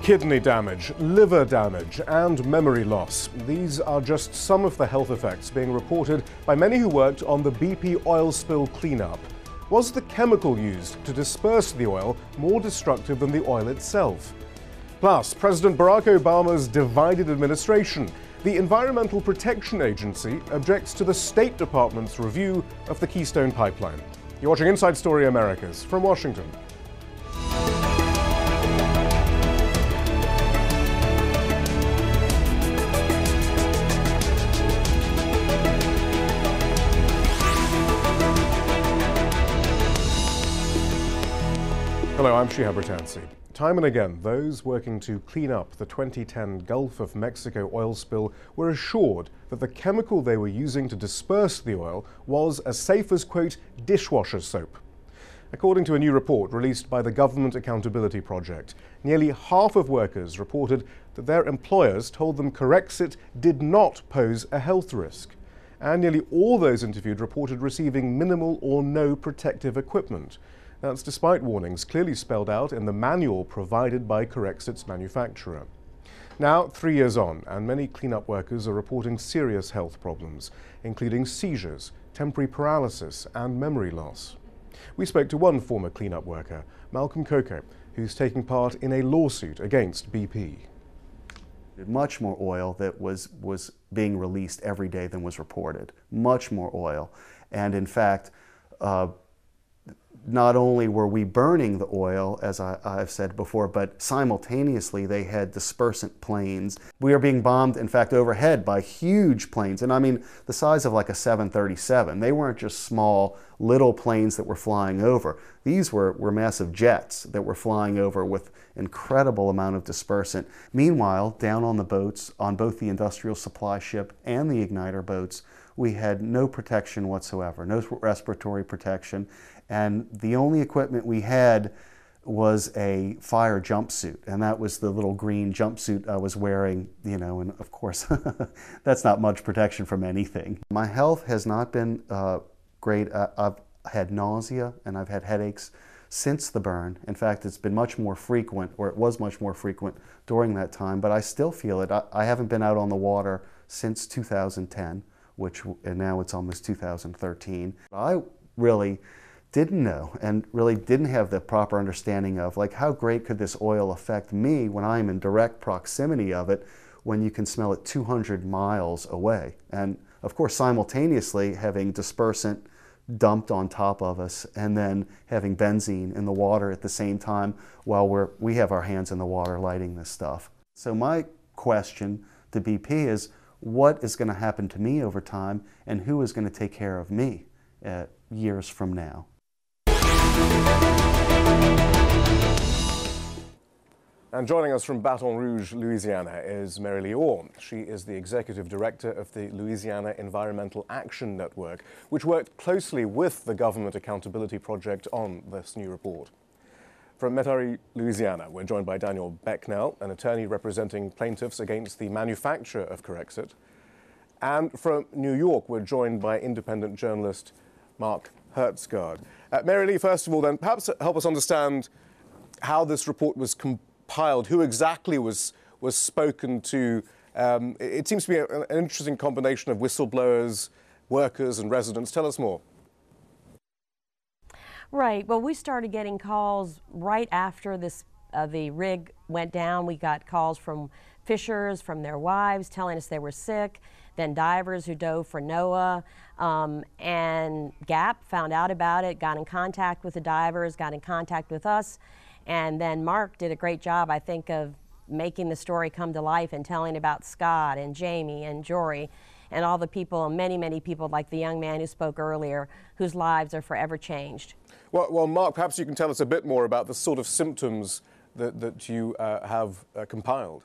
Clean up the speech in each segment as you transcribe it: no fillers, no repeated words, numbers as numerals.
Kidney damage, liver damage, and memory loss. These are just some of the health effects being reported by many who worked on the BP oil spill cleanup. Was the chemical used to disperse the oil more destructive than the oil itself? Plus, President Barack Obama's divided administration. The Environmental Protection Agency objects to the State Department's review of the Keystone Pipeline. You're watching Inside Story Americas from Washington. Hello, I'm Shihab Rattansi. Time and again, those working to clean up the 2010 Gulf of Mexico oil spill were assured that the chemical they were using to disperse the oil was as safe as, quote, dishwasher soap. According to a new report released by the Government Accountability Project, nearly half of workers reported that their employers told them Corexit did not pose a health risk. And nearly all those interviewed reported receiving minimal or no protective equipment. That's despite warnings clearly spelled out in the manual provided by Corexit's manufacturer. Now, 3 years on, and many cleanup workers are reporting serious health problems, including seizures, temporary paralysis, and memory loss. We spoke to one former cleanup worker, Malcolm Coco, who's taking part in a lawsuit against BP. Much more oil that was being released every day than was reported. Much more oil. And in fact, not only were we burning the oil, as I've said before, but simultaneously they had dispersant planes. We were being bombed, in fact, overhead by huge planes. And I mean, the size of like a 737. They weren't just small, little planes that were flying over. These were massive jets that were flying over with incredible amount of dispersant. Meanwhile, down on the boats, on both the industrial supply ship and the igniter boats, we had no protection whatsoever, no respiratory protection. And the only equipment we had was a fire jumpsuit, and that was the little green jumpsuit I was wearing, you know, and of course, that's not much protection from anything. My health has not been great. I've had nausea and I've had headaches since the burn. In fact, it's been much more frequent, or it was much more frequent during that time, but I still feel it. I haven't been out on the water since 2010, and now it's almost 2013. I really didn't know and really didn't have the proper understanding of, like, how great could this oil affect me when I'm in direct proximity of it, when you can smell it 200 miles away. And of course, simultaneously having dispersant dumped on top of us and then having benzene in the water at the same time while we have our hands in the water lighting this stuff. So my question to BP is, what is going to happen to me over time, and who is going to take care of me years from now? And joining us from Baton Rouge, Louisiana, is Mary Lee Orr. She is the executive director of the Louisiana Environmental Action Network, which worked closely with the Government Accountability Project on this new report. From Metairie, Louisiana, we're joined by Daniel Becknell, an attorney representing plaintiffs against the manufacturer of Corexit. And from New York, we're joined by independent journalist Mark Hertsgaard. Mary Lee, first of all, then, perhaps help us understand how this report was compiled, who exactly was spoken to. It seems to be an interesting combination of whistleblowers, workers, and residents. Tell us more. Right. Well, we started getting calls right after the rig went down. We got calls from fishers, from their wives, telling us they were sick, then divers who dove for NOAA, and GAP found out about it, got in contact with the divers, got in contact with us, and then Mark did a great job, I think, of making the story come to life and telling about Scott and Jamie and Jory and all the people, and many, many people, like the young man who spoke earlier, whose lives are forever changed. Well, Mark, perhaps you can tell us a bit more about the sort of symptoms that you have compiled.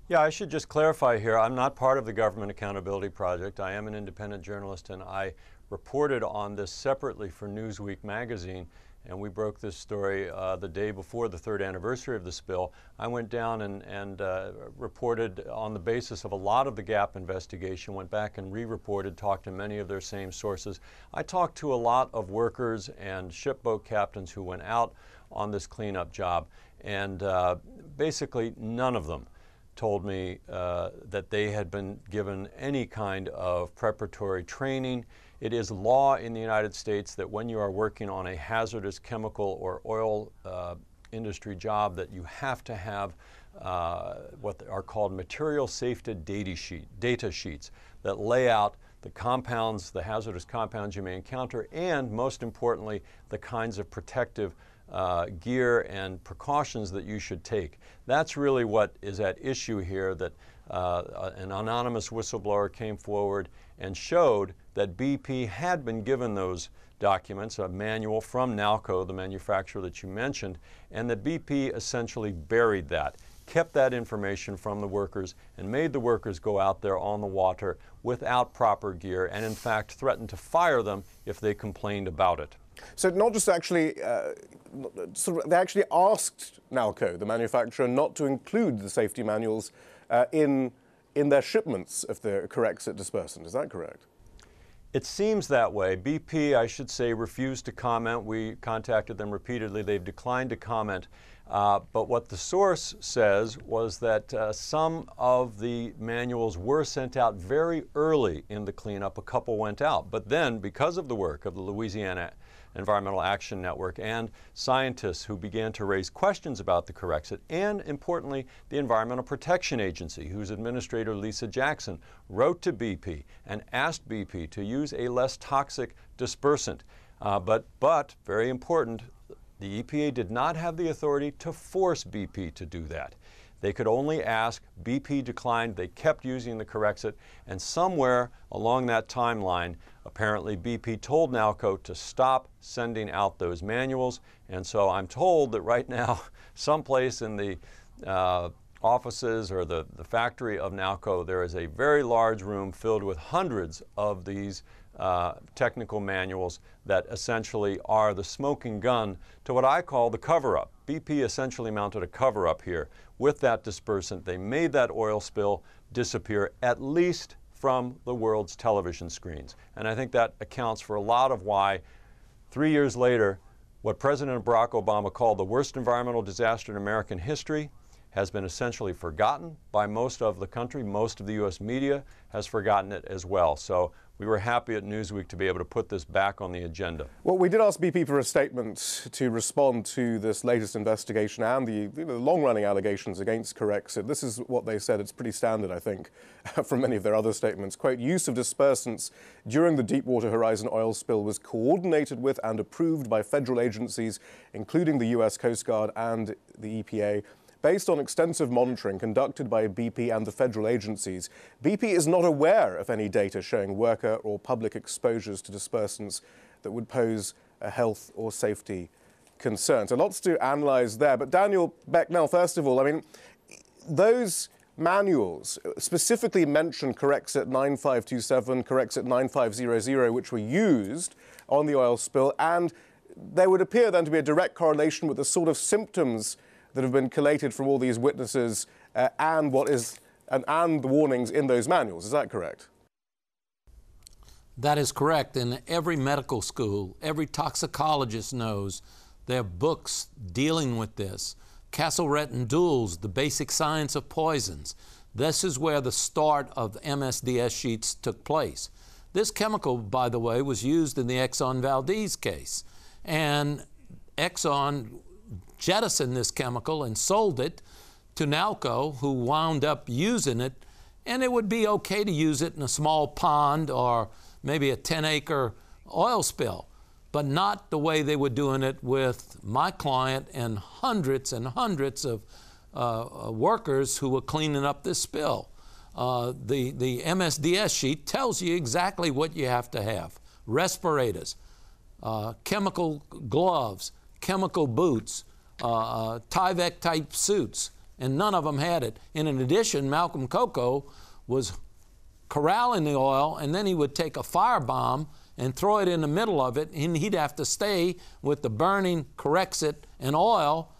Yeah, I should just clarify here, I'm not part of the Government Accountability Project. I am an independent journalist, and I reported on this separately for Newsweek magazine, and we broke this story the day before the 3rd anniversary of the spill. I went down and reported on the basis of a lot of the GAP investigation, went back and re-reported, talked to many of their same sources. I talked to a lot of workers and shipboat captains who went out on this cleanup job. And basically none of them told me that they had been given any kind of preparatory training. It is law in the United States that when you are working on a hazardous chemical or oil industry job that you have to have what are called material safety data sheets that lay out the compounds, the hazardous compounds you may encounter, and most importantly, the kinds of protective gear and precautions that you should take. That's really what is at issue here, that an anonymous whistleblower came forward and showed that BP had been given those documents, a manual from Nalco, the manufacturer that you mentioned, and that BP essentially buried that, kept that information from the workers, and made the workers go out there on the water without proper gear, and in fact threatened to fire them if they complained about it. So not just actually, they actually asked Nalco, the manufacturer, not to include the safety manuals in their shipments of the Corexit dispersant. Is that correct? It seems that way. BP, I should say, refused to comment. We contacted them repeatedly. They've declined to comment. But what the source says was that some of the manuals were sent out very early in the cleanup. A couple went out. But then, because of the work of the Louisiana Environmental Action Network and scientists who began to raise questions about the Corexit, and importantly, the Environmental Protection Agency, whose administrator, Lisa Jackson, wrote to BP and asked BP to use a less toxic dispersant. But very important, the EPA did not have the authority to force BP to do that. They could only ask. BP declined. They kept using the Corexit, and somewhere along that timeline, apparently BP told Nalco to stop sending out those manuals. And so I'm told that right now, someplace in the offices or the factory of Nalco, there is a very large room filled with hundreds of these technical manuals that essentially are the smoking gun to what I call the cover-up. BP essentially mounted a cover-up here with that dispersant. They made that oil spill disappear, at least from the world's television screens. And I think that accounts for a lot of why, 3 years later, what President Barack Obama called the worst environmental disaster in American history has been essentially forgotten by most of the country. Most of the U.S. media has forgotten it as well. So we were happy at Newsweek to be able to put this back on the agenda. Well, we did ask BP for a statement to respond to this latest investigation and the long-running allegations against Corexit. This is what they said. It's pretty standard, I think, from many of their other statements. Quote, use of dispersants during the Deepwater Horizon oil spill was coordinated with and approved by federal agencies, including the U.S. Coast Guard and the EPA. Based on extensive monitoring conducted by BP and the federal agencies, BP is not aware of any data showing worker or public exposures to dispersants that would pose a health or safety concern. So lots to analyze there. But Daniel Becknell, first of all, I mean, those manuals specifically mention Corexit 9527, Corexit 9500, which were used on the oil spill, and there would appear then to be a direct correlation with the sort of symptoms that have been collated from all these witnesses and the warnings in those manuals. Is that correct? That is correct. In every medical school, every toxicologist knows there are books dealing with this. Castleret and Dools, The Basic Science of Poisons. This is where the start of MSDS sheets took place. This chemical, by the way, was used in the Exxon Valdez case. And Exxon jettisoned this chemical and sold it to Nalco, who wound up using it, and it would be okay to use it in a small pond or maybe a 10-acre oil spill, but not the way they were doing it with my client and hundreds of workers who were cleaning up this spill. The MSDS sheet tells you exactly what you have to have: respirators, chemical gloves, chemical boots, Tyvek type suits, and none of them had it. And in addition, Malcolm Coco was corralling the oil, and then he would take a firebomb and throw it in the middle of it, and he'd have to stay with the burning Corexit and oil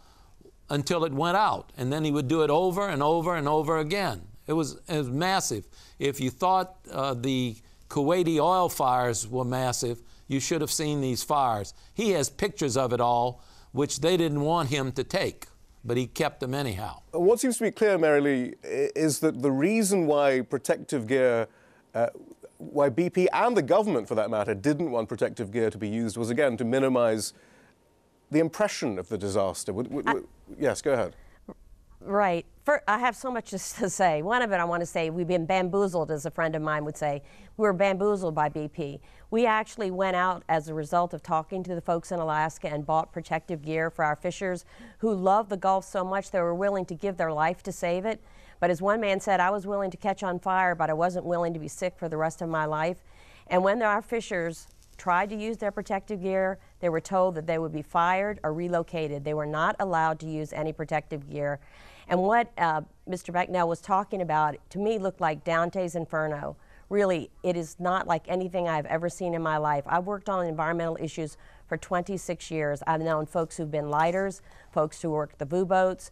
until it went out. And then he would do it over and over and over again. It was massive. If you thought the Kuwaiti oil fires were massive, you should have seen these fires. He has pictures of it all, which they didn't want him to take. but he kept them anyhow. What seems to be clear, Mary Lee, is that the reason why protective gear, why BP and the government, for that matter, didn't want protective gear to be used was, again, to minimize the impression of the disaster. Yes, go ahead. Right. I have so much to say. One of it, I want to say, we've been bamboozled, as a friend of mine would say. We were bamboozled by BP. We actually went out as a result of talking to the folks in Alaska and bought protective gear for our fishers who love the Gulf so much they were willing to give their life to save it. But as one man said, I was willing to catch on fire, but I wasn't willing to be sick for the rest of my life. And when our fishers tried to use their protective gear, they were told that they would be fired or relocated. They were not allowed to use any protective gear. And what Mr. Becknell was talking about, to me, looked like Dante's Inferno. Really, it is not like anything I've ever seen in my life. I've worked on environmental issues for 26 years. I've known folks who've been lighters, folks who worked the VU boats,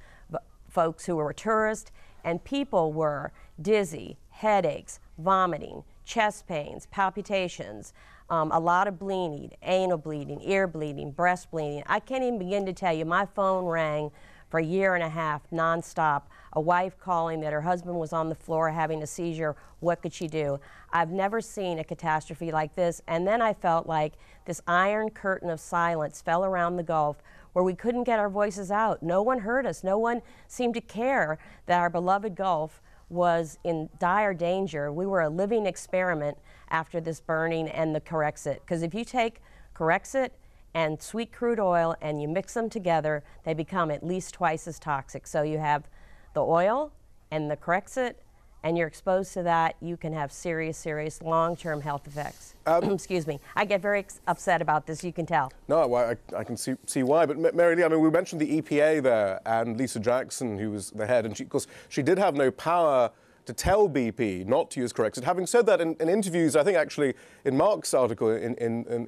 folks who were tourists, and people were dizzy, headaches, vomiting, chest pains, palpitations, a lot of bleeding, anal bleeding, ear bleeding, breast bleeding. I can't even begin to tell you, my phone rang for a year and a half, nonstop, a wife calling that her husband was on the floor having a seizure. What could she do? I've never seen a catastrophe like this. And then I felt like this iron curtain of silence fell around the Gulf where we couldn't get our voices out. No one heard us. No one seemed to care that our beloved Gulf was in dire danger. We were a living experiment after this burning and the Corexit. Because if you take Corexit and sweet crude oil and you mix them together, they become at least twice as toxic. So you have the oil and the Corexit, and you're exposed to that, you can have serious, serious long-term health effects. Excuse me. I get very upset about this, you can tell. No, well, I can see why. But Mary Lee, I mean, we mentioned the EPA there and Lisa Jackson, who was the head, and of course, she did have no power to tell BP not to use Corexit. Having said that, in interviews, I think actually in Mark's article in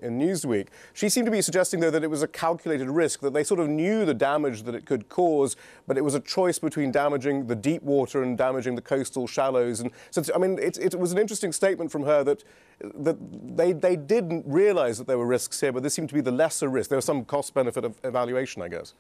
Newsweek, she seemed to be suggesting, though, that it was a calculated risk, that they sort of knew the damage that it could cause, but it was a choice between damaging the deep water and damaging the coastal shallows. And so, I mean, it was an interesting statement from her that they didn't realize that there were risks here, but this seemed to be the lesser risk. There was some cost-benefit of evaluation, I guess.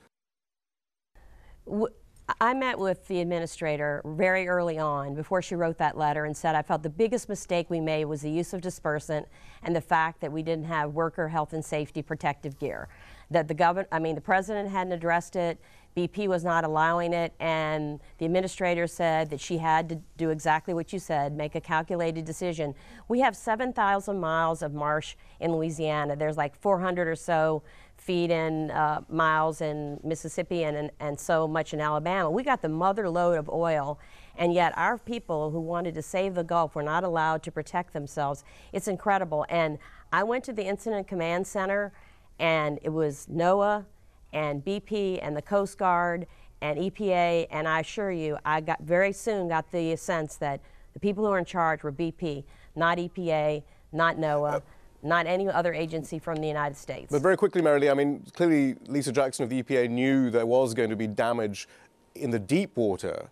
I met with the administrator very early on before she wrote that letter and said I felt the biggest mistake we made was the use of dispersant and the fact that we didn't have worker health and safety protective gear. That the president hadn't addressed it, BP was not allowing it, and the administrator said that she had to do exactly what you said, make a calculated decision. We have 7,000 miles of marsh in Louisiana. There's like 400 or so feet in miles in Mississippi and so much in Alabama. We got the mother lode of oil, and yet our people who wanted to save the Gulf were not allowed to protect themselves. It's incredible. And I went to the Incident Command Center, and it was NOAA and BP and the Coast Guard and EPA, and I assure you, I very soon got the sense that the people who were in charge were BP, not EPA, not NOAA, not any other agency from the United States. But very quickly, Mary Lee, I mean, clearly Lisa Jackson of the EPA knew there was going to be damage in the deep water.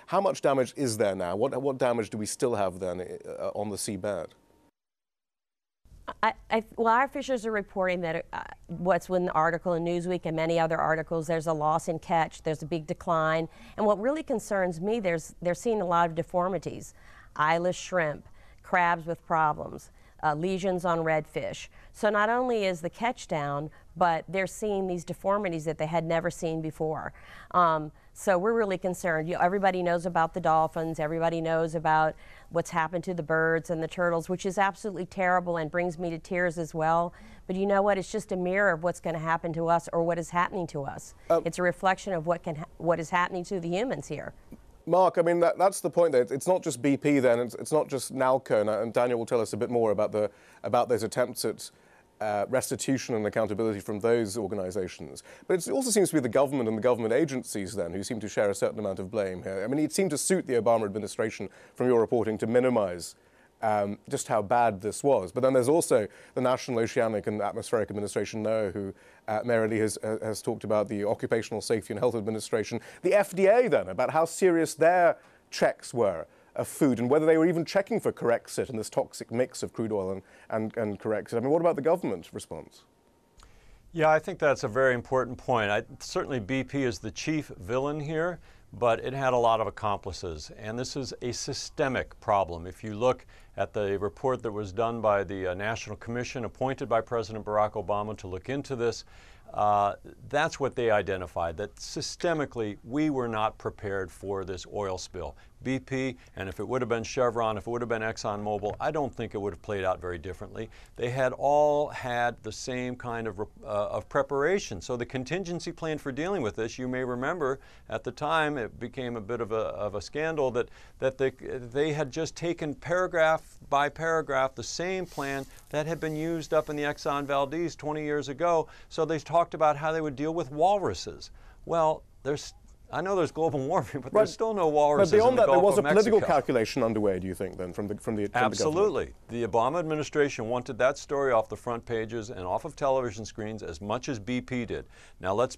How much damage is there now? What damage do we still have then on the seabed? Well, our fishers are reporting that what's in the article in Newsweek and many other articles, there's a loss in catch, there's a big decline. And what really concerns me, they're seeing a lot of deformities. Eyeless shrimp, crabs with problems, lesions on redfish. So not only is the catch down, but they're seeing these deformities that they had never seen before. So we're really concerned. Everybody knows about the dolphins, everybody knows about what's happened to the birds and the turtles, which is absolutely terrible and brings me to tears as well. But you know what? It's just a mirror of what's going to happen to us or what is happening to us. It's a reflection of what is happening to the humans here. Mark, I mean, that's the point there. It's not just BP then, it's not just NALCO, and Daniel will tell us a bit more about those attempts at restitution and accountability from those organizations. But it also seems to be the government and the government agencies then who seem to share a certain amount of blame here. I mean, it seemed to suit the Obama administration, from your reporting, to minimize just how bad this was. But then there's also the National Oceanic and Atmospheric Administration, NOAA, who Mary Lee has talked about, the Occupational Safety and Health Administration, the FDA then, about how serious their checks were of food and whether they were even checking for Corexit and this toxic mix of crude oil and Corexit. I mean, what about the government response? Yeah, I think that's a very important point. Certainly BP is the chief villain here, but it had a lot of accomplices, and this is a systemic problem. If you look at the report that was done by the National Commission appointed by President Barack Obama to look into this, that's what they identified, that systemically we were not prepared for this oil spill. BP, and if it would have been Chevron, if it would have been ExxonMobil, I don't think it would have played out very differently. They had all had the same kind of preparation. So the contingency plan for dealing with this, you may remember at the time it became a bit of a scandal that they had just taken paragraph by paragraph the same plan that had been used up in the Exxon Valdez 20 years ago. So they talked about how they would deal with walruses. Well, I know there's global warming, but there's still no walruses in the Gulf of Mexico. But beyond that, there was a political calculation underway, do you think, then, from the Absolutely. The Obama administration wanted that story off the front pages and off of television screens as much as BP did. Now, let's,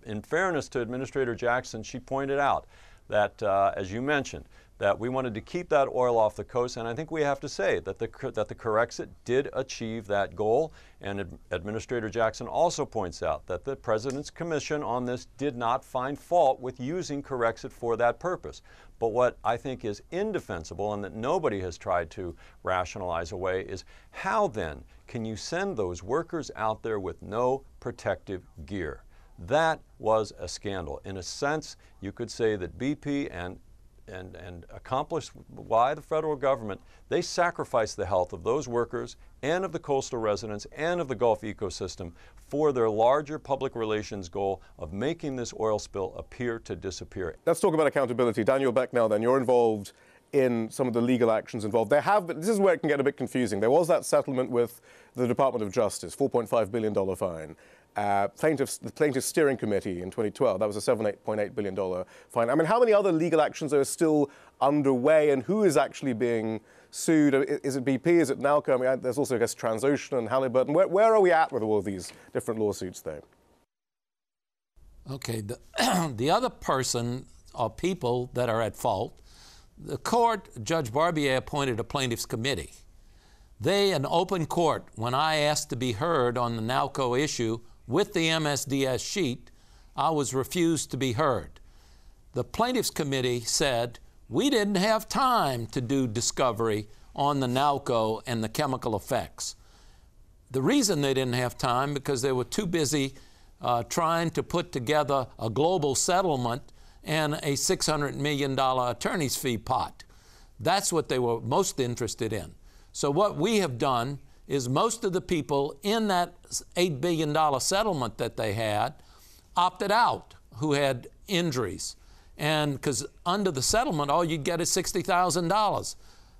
in fairness to Administrator Jackson, she pointed out that, as you mentioned, that we wanted to keep that oil off the coast, and I think we have to say that the Corexit did achieve that goal, and Administrator Jackson also points out that the President's Commission on this did not find fault with using Corexit for that purpose. But what I think is indefensible and that nobody has tried to rationalize away is how then can you send those workers out there with no protective gear? That was a scandal. In a sense, you could say that BP and accomplished by the federal government, they sacrificed the health of those workers and of the coastal residents and of the Gulf ecosystem for their larger public relations goal of making this oil spill appear to disappear. Let's talk about accountability. Daniel Becknell, then, you're involved in some of the legal actions involved. This is where it can get a bit confusing. There was that settlement with the Department of Justice, $4.5 billion fine. The Plaintiffs' Steering Committee in 2012, that was a $7.8 billion fine. I mean, how many other legal actions are still underway, and who is actually being sued? Is it BP? Is it Nalco? I mean, there's also, I guess, Transocean and Halliburton. Where are we at with all of these different lawsuits, though? Okay, the other person or people that are at fault, the court, Judge Barbier appointed a plaintiffs' committee. They, in open court, when I asked to be heard on the Nalco issue with the MSDS sheet, I was refused to be heard. The plaintiffs' committee said, we didn't have time to do discovery on the Nalco and the chemical effects. The reason they didn't have time because they were too busy trying to put together a global settlement and a $600 million attorney's fee pot. That's what they were most interested in. So what we have done is most of the people in that $8 billion settlement that they had opted out who had injuries. And because under the settlement, all you get is $60,000.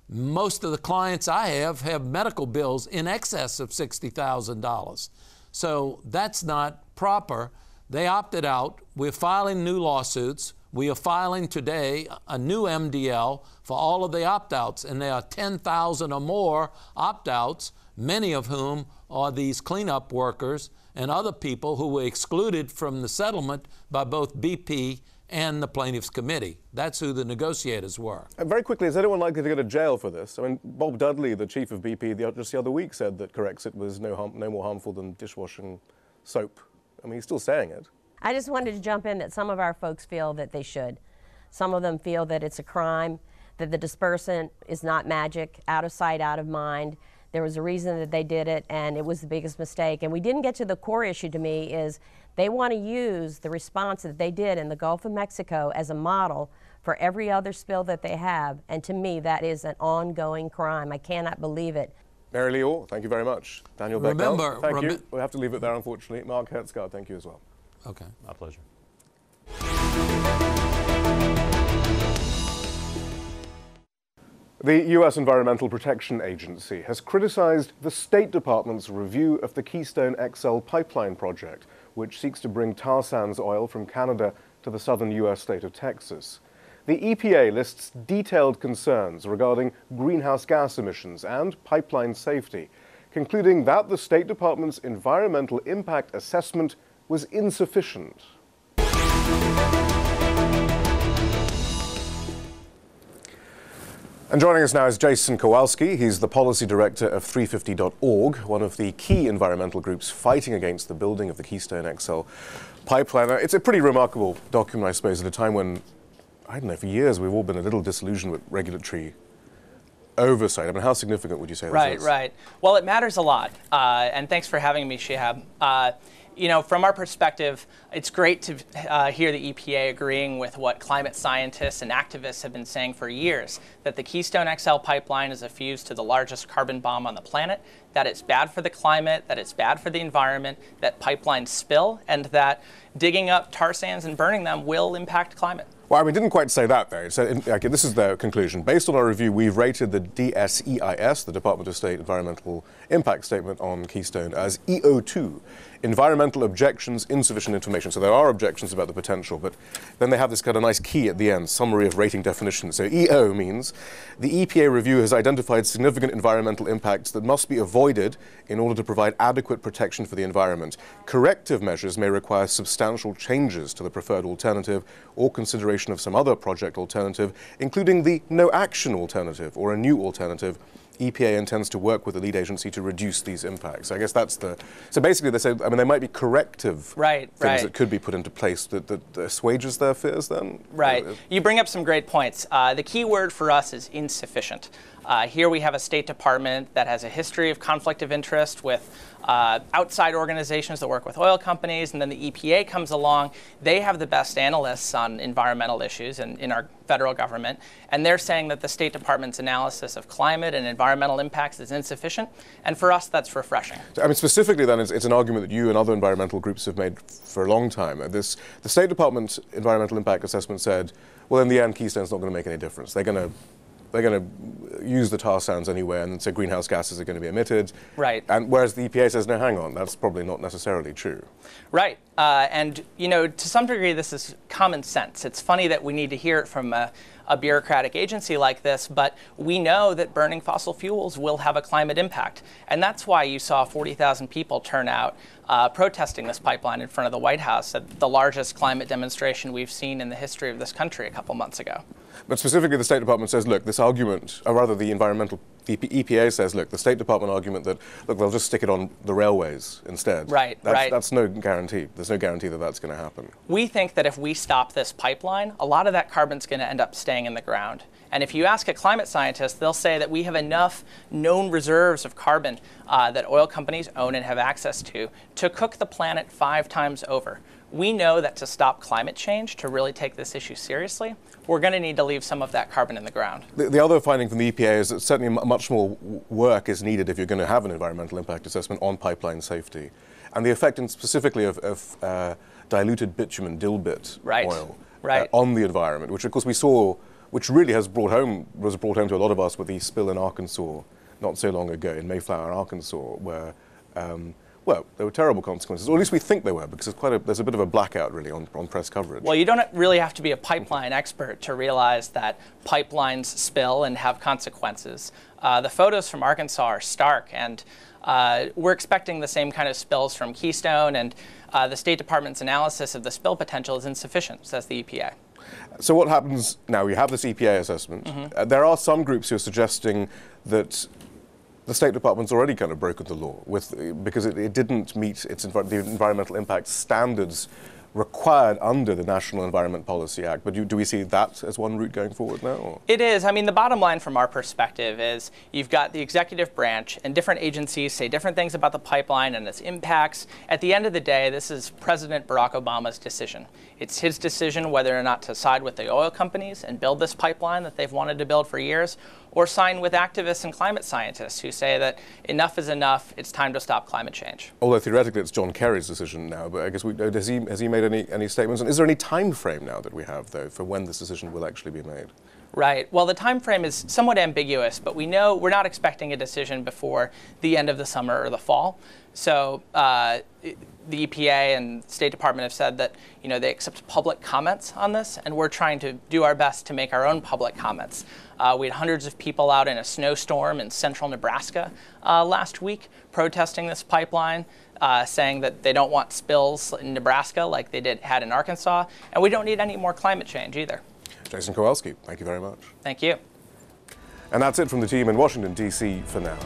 Most of the clients I have medical bills in excess of $60,000. So that's not proper. They opted out. We're filing new lawsuits. We are filing today a new MDL for all of the opt-outs, and there are 10,000 or more opt-outs, many of whom are these cleanup workers and other people who were excluded from the settlement by both BP and the plaintiffs' committee. That's who the negotiators were. And very quickly, is anyone likely to go to jail for this? I mean, Bob Dudley, the chief of BP, just the other week said that Corexit was no more harmful than dishwashing soap. I mean, he's still saying it. I just wanted to jump in that some of our folks feel that they should. Some of them feel that it's a crime, that the dispersant is not magic, out of sight, out of mind. There was a reason that they did it, and it was the biggest mistake. And we didn't get to the core issue to me is they want to use the response that they did in the Gulf of Mexico as a model for every other spill that they have. And to me, that is an ongoing crime. I cannot believe it. Mary Lee Orr, thank you very much. Daniel Becknell, thank you. We'll have to leave it there, unfortunately. Mark Hertsgaard, thank you as well. Okay. My pleasure. The U.S. Environmental Protection Agency has criticized the State Department's review of the Keystone XL pipeline project, which seeks to bring tar sands oil from Canada to the southern U.S. state of Texas. The EPA lists detailed concerns regarding greenhouse gas emissions and pipeline safety, concluding that the State Department's environmental impact assessment was insufficient. And joining us now is Jason Kowalski. He's the policy director of 350.org, one of the key environmental groups fighting against the building of the Keystone XL pipeline. It's a pretty remarkable document, I suppose, at a time when, I don't know, for years we've all been a little disillusioned with regulatory oversight. I mean, how significant would you say this is? Right. Well, it matters a lot. And thanks for having me, Shihab. You know, from our perspective, it's great to hear the EPA agreeing with what climate scientists and activists have been saying for years, that the Keystone XL pipeline is a fuse to the largest carbon bomb on the planet, that it's bad for the climate, that it's bad for the environment, that pipelines spill, and that digging up tar sands and burning them will impact climate. Well, I mean, didn't quite say that, though. So, okay, this is the conclusion. Based on our review, we've rated the DSEIS, the Department of State Environmental Impact Statement on Keystone, as EO2, environmental objections, insufficient information. So there are objections about the potential, but then they have this kind of nice key at the end, summary of rating definitions. So EO means the EPA review has identified significant environmental impacts that must be avoided in order to provide adequate protection for the environment. Corrective measures may require substantial changes to the preferred alternative or consideration of some other project alternative, including the no action alternative or a new alternative. EPA intends to work with the lead agency to reduce these impacts. I guess that's the... So basically they say, I mean, there might be corrective things that could be put into place that assuages their fears then? Right. You bring up some great points. The key word for us is insufficient. Here we have a State Department that has a history of conflict of interest with outside organizations that work with oil companies, and then the EPA comes along. They have the best analysts on environmental issues in our federal government, and they're saying that the State Department's analysis of climate and environmental impacts is insufficient, and for us that's refreshing. I mean, specifically then, it's an argument that you and other environmental groups have made for a long time. The State Department Environmental Impact Assessment said, well, in the end, Keystone's not going to make any difference. They're going to use the tar sands anyway, and so greenhouse gases are going to be emitted. Right. And whereas the EPA says, no, hang on, that's probably not necessarily true. Right. And, you know, to some degree, this is common sense. It's funny that we need to hear it from a bureaucratic agency like this, but we know that burning fossil fuels will have a climate impact. And that's why you saw 40,000 people turn out protesting this pipeline in front of the White House at the largest climate demonstration we've seen in the history of this country a couple months ago. But specifically, the State Department says, look, this argument, or rather the EPA says, look, the State Department argument that, look, they'll just stick it on the railways instead. Right. That's no guarantee. There's no guarantee that that's going to happen. We think that if we stop this pipeline, a lot of that carbon's going to end up staying in the ground. And if you ask a climate scientist, they'll say that we have enough known reserves of carbon that oil companies own and have access to cook the planet 5 times over. We know that to stop climate change, to really take this issue seriously, we're going to need to leave some of that carbon in the ground. The other finding from the EPA is that certainly much more work is needed if you're going to have an environmental impact assessment on pipeline safety. And the effect specifically of diluted bitumen dilbit oil on the environment, which of course we saw, which really was brought home to a lot of us with the spill in Arkansas not so long ago, in Mayflower, Arkansas, where well, there were terrible consequences, or at least we think there were, because there's a bit of a blackout, really, on press coverage. Well, you don't really have to be a pipeline expert to realize that pipelines spill and have consequences. The photos from Arkansas are stark, and we're expecting the same kind of spills from Keystone, and the State Department's analysis of the spill potential is insufficient, says the EPA. So what happens now? We have this EPA assessment. There are some groups who are suggesting that the State Department's already kind of broken the law because it didn't meet the environmental impact standards required under the National Environment Policy Act. But do we see that as one route going forward now? Or? It is. I mean, the bottom line from our perspective is you've got the executive branch and different agencies say different things about the pipeline and its impacts. At the end of the day, this is President Barack Obama's decision. It's his decision whether or not to side with the oil companies and build this pipeline that they've wanted to build for years, or sign with activists and climate scientists who say that enough is enough, it's time to stop climate change. Although theoretically it's John Kerry's decision now, but I guess has he made any statements? And is there any time frame now that we have, though, for when this decision will actually be made? Right. Well, the time frame is somewhat ambiguous, but we know we're not expecting a decision before the end of the summer or the fall. So the EPA and State Department have said that they accept public comments on this, and we're trying to do our best to make our own public comments. We had hundreds of people out in a snowstorm in central Nebraska last week protesting this pipeline, saying that they don't want spills in Nebraska like they had in Arkansas, and we don't need any more climate change either. Jason Kowalski, thank you very much. Thank you. And that's it from the team in Washington, D.C. for now.